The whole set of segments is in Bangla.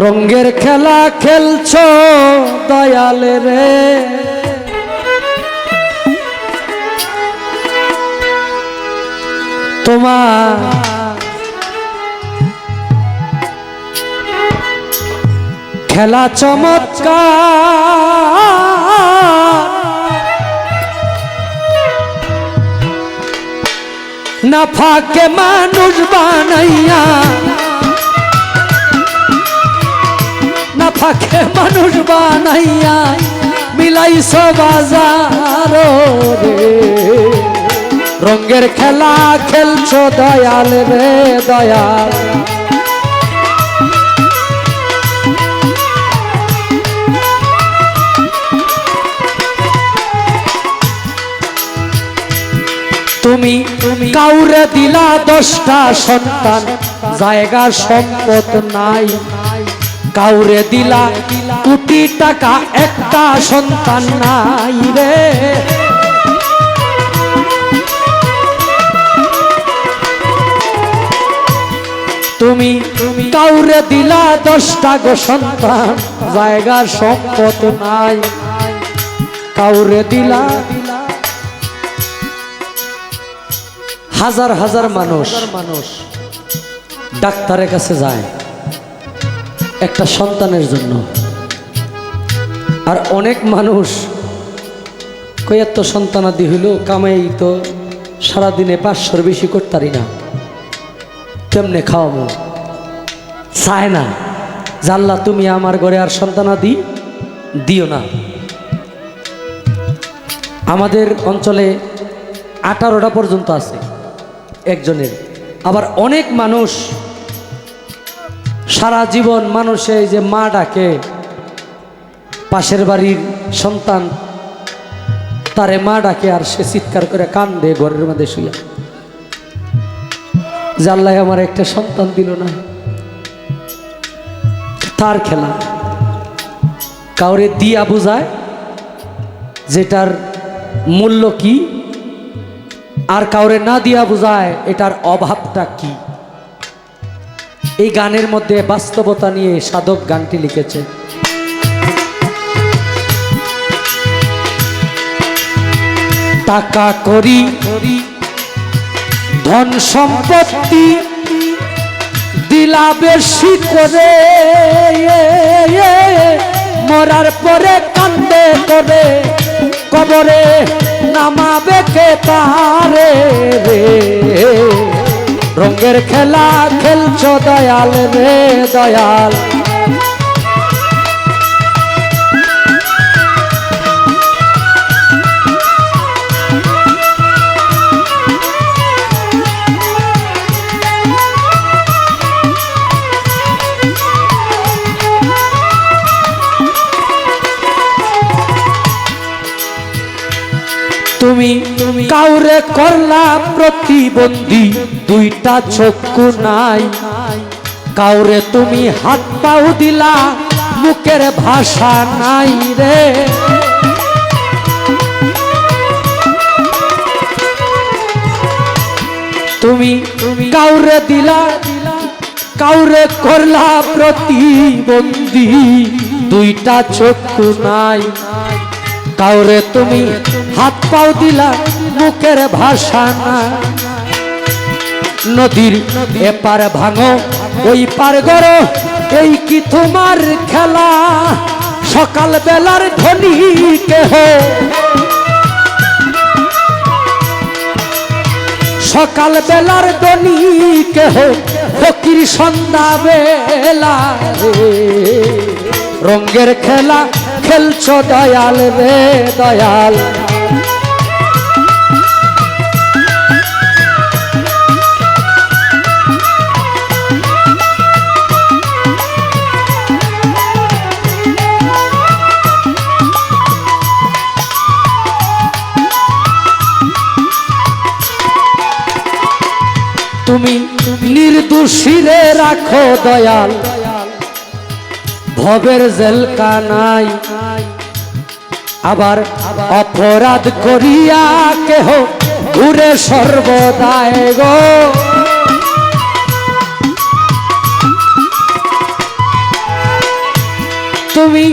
রঙের খেলা খেলছো দয়াল রে, তোমার খেলা চমৎকার, না ফাঁকে মানুষ বানাইয়া, না ফাঁকে মানুষ বানাইয়া মিলাইছো বাজার রে। রঙের খেলা খেলছো দয়াল রে দয়াল, তুমি কাউরে দিলা 10টা সন্তান, জায়গা সম্পদ নাই। কাউরে দিলা কোটি টাকা, একটা সন্তান নাই রে। তুমি কাউরে দিলা 10টা গো সন্তান, জায়গা সম্পদ নাই। কাউরে দিলা হাজার হাজার মানুষ ডাক্তারের কাছে যায় একটা সন্তানের জন্য, আর অনেক মানুষ কই এত সন্তানাদি হইল, কামাই তো সারাদিনে 500-র বেশি করতারি না, কেমনে খাওয়াবো, চায় না জাল্লা তুমি আমার ঘরে আর সন্তানাদি দিও না। আমাদের অঞ্চলে 18টা পর্যন্ত আছে একজনের। আবার অনেক মানুষ সারা জীবন মানুষে যে মা ডাকে, পাশের বাড়ির সন্তান তারে মা ডাকে, আর সে চিৎকার করে কান্দে ঘরের মধ্যে শুয়া, জাল্লাই আমার একটা সন্তান দিল না। তার খেলা কাউরে দিয়া বুঝায় যেটার মূল্য কি, আর কাউরে না দিয়া বুঝায় এটার অভাবটা কি। এই গানের মধ্যে বাস্তবতা নিয়ে সাধক গানটি লিখেছে। টাকা করি ধন সম্পত্তি দিলা বেশি করে, মরার পরে কান্দে করে কবরে নামাবে কে তারে রে। রঙের খেলা খেলছো দয়াল রে দয়াল, তুমি কাউরে করলা প্রতিবন্ধী, 2টা চক্ষু নাই। কাউরে তুমি হাত পাও দিলা, মুখের ভাষা নাই রে। তুমি কাউরে দিলা, কাউরে করলা প্রতিবন্ধী, 2টা চক্ষু নাই। কাউরে তুমি হাত পাও দিলা, মুখের ভাষা না। নদীর এপার ভাঙো ওই পার গড়ো, এই কি তোমার খেলা? সকাল বেলার ধনী কেহ, সকাল বেলার ধনী কেহ, ফকির সন্ধ্যা বেলা। রঙের খেলা খেলছো দয়াল রে দয়াল, তুমি নির্দোষীরে রাখো দয়াল, ভবের জেলকা নাই। আবার অপরাধ করিয়া কেহ ঘুরে সর্বদায় গো। তুমি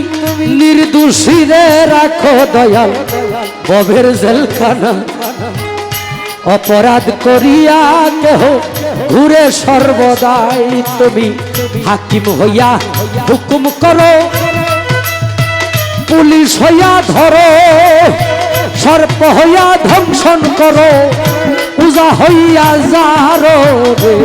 নির্দোষীরে রাখো দয়াল ববের জেলখানা, অপরাধ করিয়া কেহ ঘুরে সর্বদাই, তুমি হাকিম হইয়া হুকুম করো, পুলিশ হইয়া ধরো, সর্প হইয়া ধ্বংসন করো, পূজা হইয়া যারো রে।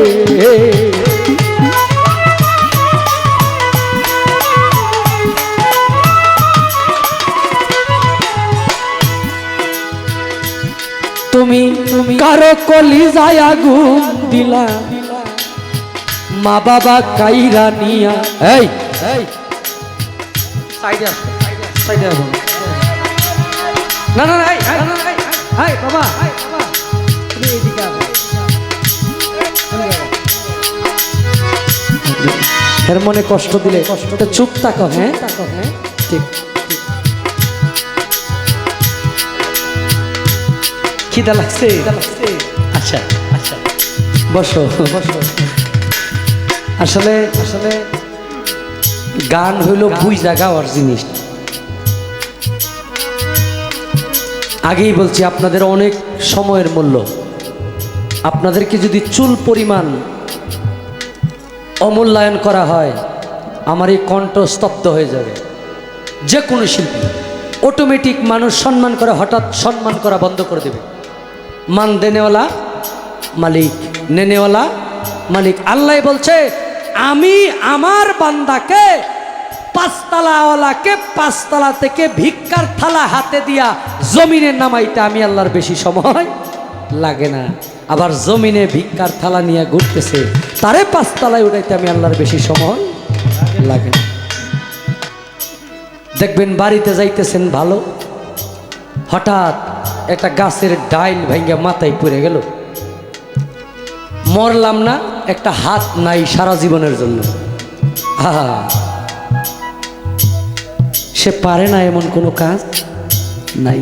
তুমি কারো কলিজায় আগুন দিলা, মা বাবা কাইরা নিয়া। এই সাইডে আসো, সাইডে আসো। না না না, হাই বাবা, তুমি এইদিকে আসো। এর মনে কষ্ট দিলে কষ্টটা চুপ থাকো। হ্যাঁ ঠিক। খিদা লাগছে? আচ্ছা আচ্ছা, বসো বসো। আসলে আসলে গান হইল বুঝা গাওয়ার জিনিস। আগেই বলছি আপনাদের অনেক সময়ের মূল্য। আপনাদেরকে যদি চুল পরিমাণ অমূল্যায়ন করা হয়, আমার এই কণ্ঠ স্তব্ধ হয়ে যাবে। যে কোনো শিল্পী অটোমেটিক মানুষ সম্মান করে, হঠাৎ সম্মান করা বন্ধ করে দেবে। মান দেনেওয়ালা মালিক, নেনেওয়ালা মালিক। আল্লাহ বলছে, আমি আমার বান্দাকে পাঁচতলাওয়ালাকে পাঁচতলা থেকে ভিক্ষার থালা হাতে দিয়া জমিনে নামাইতে আমি আল্লাহর বেশি সময় লাগে না। আবার জমিনে ভিক্ষার থালা নিয়ে ঘুরতেছে, তারে পাঁচতলায় উঠাইতে আমি আল্লাহর বেশি সময় লাগে না। দেখবেন বাড়িতে যাইতেছেন ভালো, হঠাৎ একটা গাছের ডাইল ভেঙে মাথায় পড়ে গেল, মরলাম না, একটা হাত নাই সারা জীবনের জন্য। সে পারে না এমন কোনো কাজ নাই।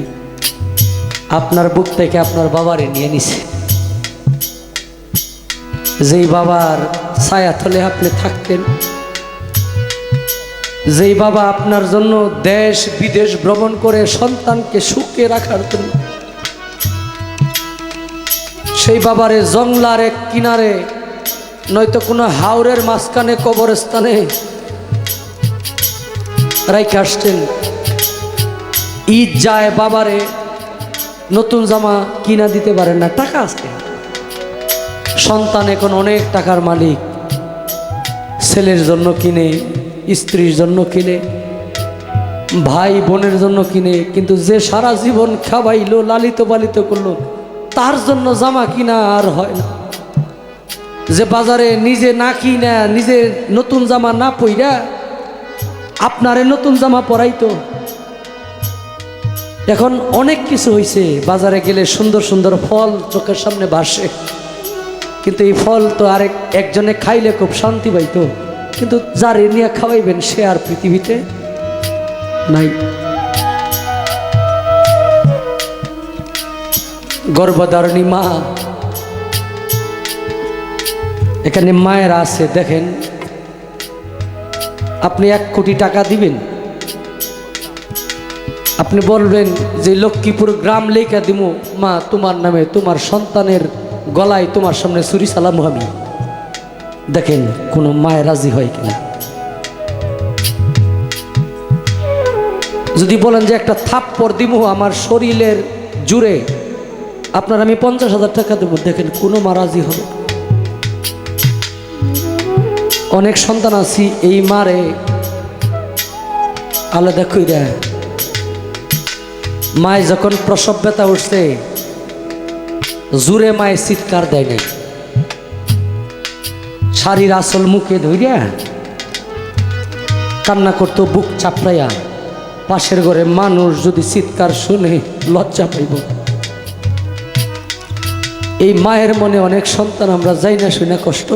আপনার বুক থেকে আপনার বাবারে নিয়ে নিছে, যেই বাবার ছায়া তলে আপনি থাকতেন, যেই বাবা আপনার জন্য দেশ বিদেশ ভ্রমণ করে সন্তানকে সুখে রাখার জন্য, সেই বাবারে জংলার এক কিনারে নয়তো কোনো হাওরের মাঝখানে কবরস্থানে রাইখে আসতেন। ঈদ যায়, বাবারে নতুন জামা কিনা দিতে পারেন না, টাকা আছে। সন্তান এখন অনেক টাকার মালিক, ছেলের জন্য কিনে, স্ত্রীর জন্য কিনে, ভাই বোনের জন্য কিনে, কিন্তু যে সারা জীবন খাওয়াইলো, লালিত পালিত করলো, তার জন্য জামা কিনা আর হয় না। যে বাজারে নিজে না কিনা, নিজে নতুন জামা না পইরা আপনারে নতুন জামা পরাইতো। এখন অনেক কিছু হয়েছে, বাজারে গেলে সুন্দর সুন্দর ফল চোখের সামনে ভাসে, কিন্তু এই ফল তো আরেক একজনে খাইলে খুব শান্তি পাইতো, কিন্তু যারে নিয়ে খাওয়াইবেন সে আর পৃথিবীতে নাই। গর্ভধারিণী মা, এখানে মায়েরা আছে দেখেন, আপনি 1 কোটি টাকা দিবেন, আপনি বলবেন যে লক্ষ্মীপুর গ্রাম লেখা দিব মা তোমার নামে, তোমার সন্তানের গলায় তোমার সামনে ছুরি চালামু আমি। দেখেন কোনো মায়ের রাজি হয় কিনা। যদি বলেন যে একটা থাপ্পড় দিব আমার শরীরের জুড়ে, আপনার আমি 50,000 টাকা দেবো, দেখেন কোনো মা রাজি হবে। অনেক সন্তান আছি এই মারে আলাদা কইরা, মায় যখন প্রসব ব্যথা উঠছে জুড়ে মায়ে চিৎকার দেয় নাই, শাড়ির আসল মুখে ধইরা কান্না করতো বুক চাপড়াইয়া। পাশের ঘরে মানুষ যদি চিৎকার শুনে লজ্জা পাইব। এই মায়ের মনে অনেক সন্তান আমরা যাই না শুনে কষ্ট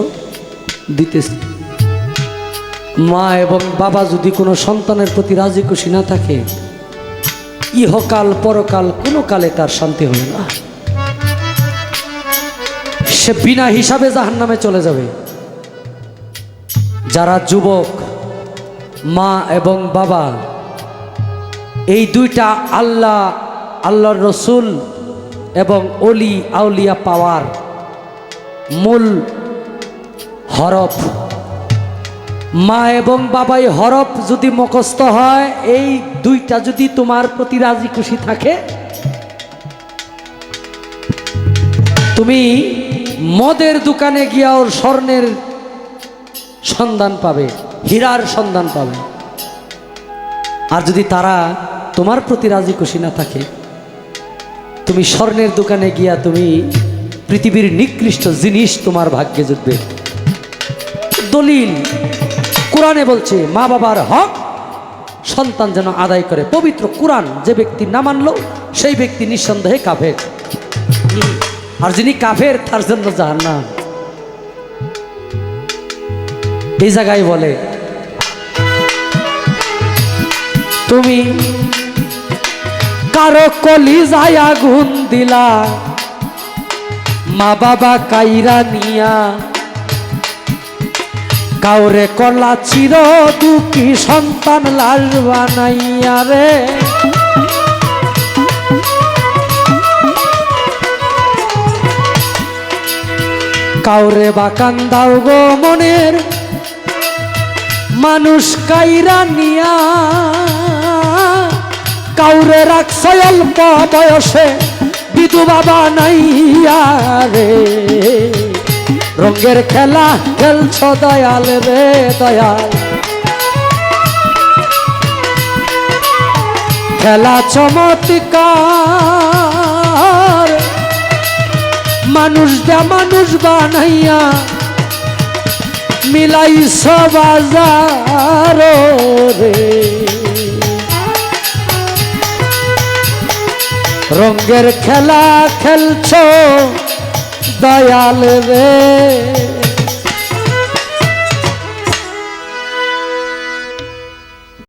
দিতেছি। মা এবং বাবা যদি কোনো সন্তানের প্রতি রাজি খুশি না থাকে, ইহকাল পরকাল কোনো কালে তার শান্তি হবে না, সে বিনা হিসাবে জাহান্নামে চলে যাবে। যারা যুবক মা এবং বাবা এই দুইটা আল্লাহর রসুল এবং অলি আউলিয়া পাওয়ার মূল হরফ। মা এবং বাবাই হরফ যদি মুখস্থ হয়, এই দুইটা যদি তোমার প্রতি রাজি খুশি থাকে, তুমি মদের দোকানে গিয়া ওর স্বর্ণের সন্ধান পাবে, হীরার সন্ধান পাবে। আর যদি তারা তোমার প্রতি রাজি খুশি না থাকে, তুমি স্বর্ণের দোকানে গিয়া তুমি পৃথিবীর নিকৃষ্ট জিনিস তোমার ভাগ্যে জুটবে। দলিল কোরআনে বলছে মা বাবার হক সন্তান যেন আদায় করে। পবিত্র কোরআন যে ব্যক্তি না মানলো সেই ব্যক্তি নিঃসন্দেহে কাফের, আর যিনি কাফের তার জন্য জাহান্নাম। এই জায়গায় বলে তুমি কারো কলিজায় আগুন দিলা, মা বাবা কাইরা নিয়া, কাউরে কলা চির দুঃখী সন্তান লাশ বানাইয়া রে। কাউরে বা কান্দাও গো মনের মানুষ কাইরা নিয়া, কাউরে রাখছ অল্প বয়সে বিধবা বানাইয়া রে। রঙের খেলা খেলছ দয়াল রে দয়াল, খেলা চমৎকার, মানুষ দা মানুষ বানাইয়া মিলাইছ বাজার রে। রঙের খেলা খেলছ দয়াল রে।